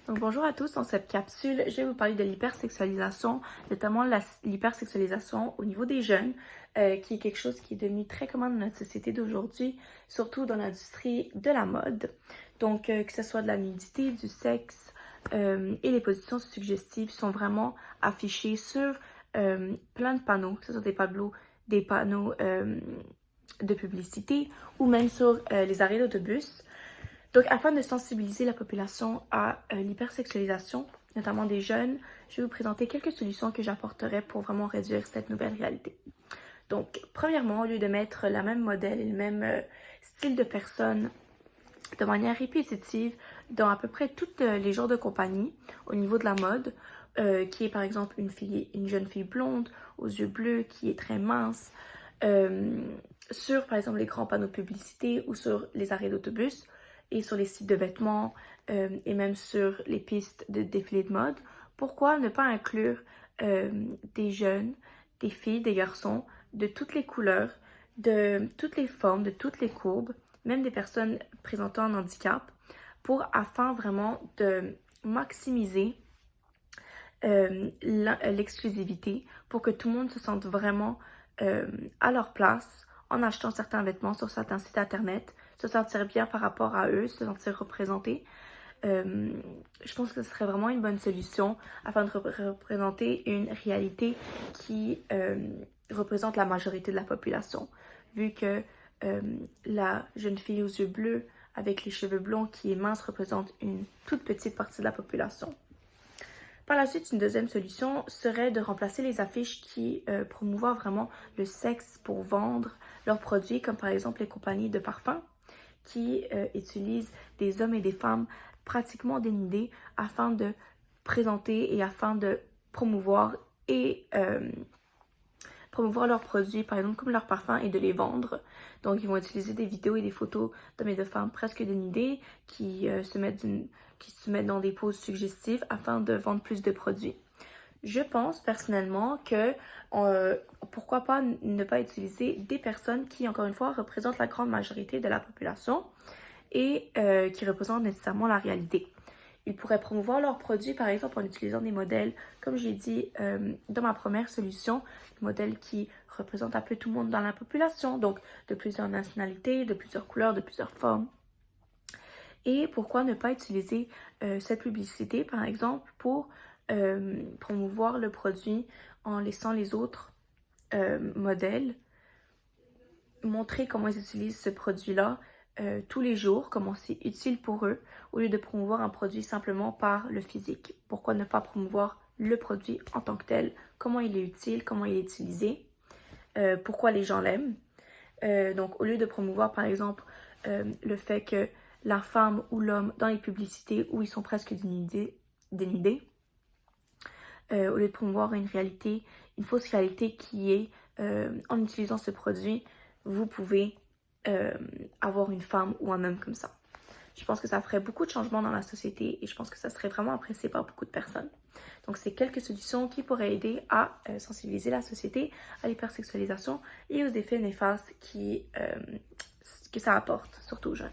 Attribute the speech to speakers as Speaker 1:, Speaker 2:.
Speaker 1: Donc bonjour à tous, dans cette capsule, je vais vous parler de l'hypersexualisation, notamment l'hypersexualisation au niveau des jeunes, qui est quelque chose qui est devenu très commun dans notre société d'aujourd'hui, surtout dans l'industrie de la mode. Donc que ce soit de la nudité, du sexe et les positions suggestives sont vraiment affichées sur plein de panneaux, que ce soit des panneaux de publicité ou même sur les arrêts d'autobus. Donc, afin de sensibiliser la population à l'hypersexualisation, notamment des jeunes, je vais vous présenter quelques solutions que j'apporterai pour vraiment réduire cette nouvelle réalité. Donc, premièrement, au lieu de mettre la même modèle et le même style de personne de manière répétitive dans à peu près tous les genres de compagnie au niveau de la mode, qui est par exemple une jeune fille blonde aux yeux bleus qui est très mince, sur par exemple les grands panneaux de publicité ou sur les arrêts d'autobus, et sur les sites de vêtements et même sur les pistes de défilés de mode. Pourquoi ne pas inclure des jeunes, des filles, des garçons de toutes les couleurs, de toutes les formes, de toutes les courbes, même des personnes présentant un handicap, afin vraiment de maximiser l'exclusivité pour que tout le monde se sente vraiment à leur place en achetant certains vêtements sur certains sites internet, se sentir bien par rapport à eux, se sentir représenté. Je pense que ce serait vraiment une bonne solution afin de représenter une réalité qui représente la majorité de la population. Vu que la jeune fille aux yeux bleus avec les cheveux blonds qui est mince représente une toute petite partie de la population. Par la suite, une deuxième solution serait de remplacer les affiches qui promouvoient vraiment le sexe pour vendre leurs produits, comme par exemple les compagnies de parfums qui utilisent des hommes et des femmes pratiquement dénudés afin de présenter et afin de promouvoir leurs produits, par exemple comme leurs parfums, et de les vendre. Donc, ils vont utiliser des vidéos et des photos d'hommes et de femmes presque dénudés qui se mettent dans des poses suggestives afin de vendre plus de produits. Je pense personnellement que pourquoi pas ne pas utiliser des personnes qui, encore une fois, représentent la grande majorité de la population et qui représentent nécessairement la réalité. Ils pourraient promouvoir leurs produits, par exemple, en utilisant des modèles, comme j'ai dit dans ma première solution, des modèles qui représentent un peu tout le monde dans la population, donc de plusieurs nationalités, de plusieurs couleurs, de plusieurs formes. Et pourquoi ne pas utiliser cette publicité, par exemple, pour promouvoir le produit en laissant les autres modèles montrer comment ils utilisent ce produit-là tous les jours, comment c'est utile pour eux, au lieu de promouvoir un produit simplement par le physique. Pourquoi ne pas promouvoir le produit en tant que tel, comment il est utile, comment il est utilisé, pourquoi les gens l'aiment. Donc, au lieu de promouvoir, par exemple, le fait que la femme ou l'homme, dans les publicités où ils sont presque dénudés, au lieu de promouvoir une fausse réalité qui est, en utilisant ce produit, vous pouvez avoir une femme ou un homme comme ça. Je pense que ça ferait beaucoup de changements dans la société et je pense que ça serait vraiment apprécié par beaucoup de personnes. Donc, c'est quelques solutions qui pourraient aider à sensibiliser la société à l'hypersexualisation et aux effets néfastes que ça apporte, surtout aux jeunes.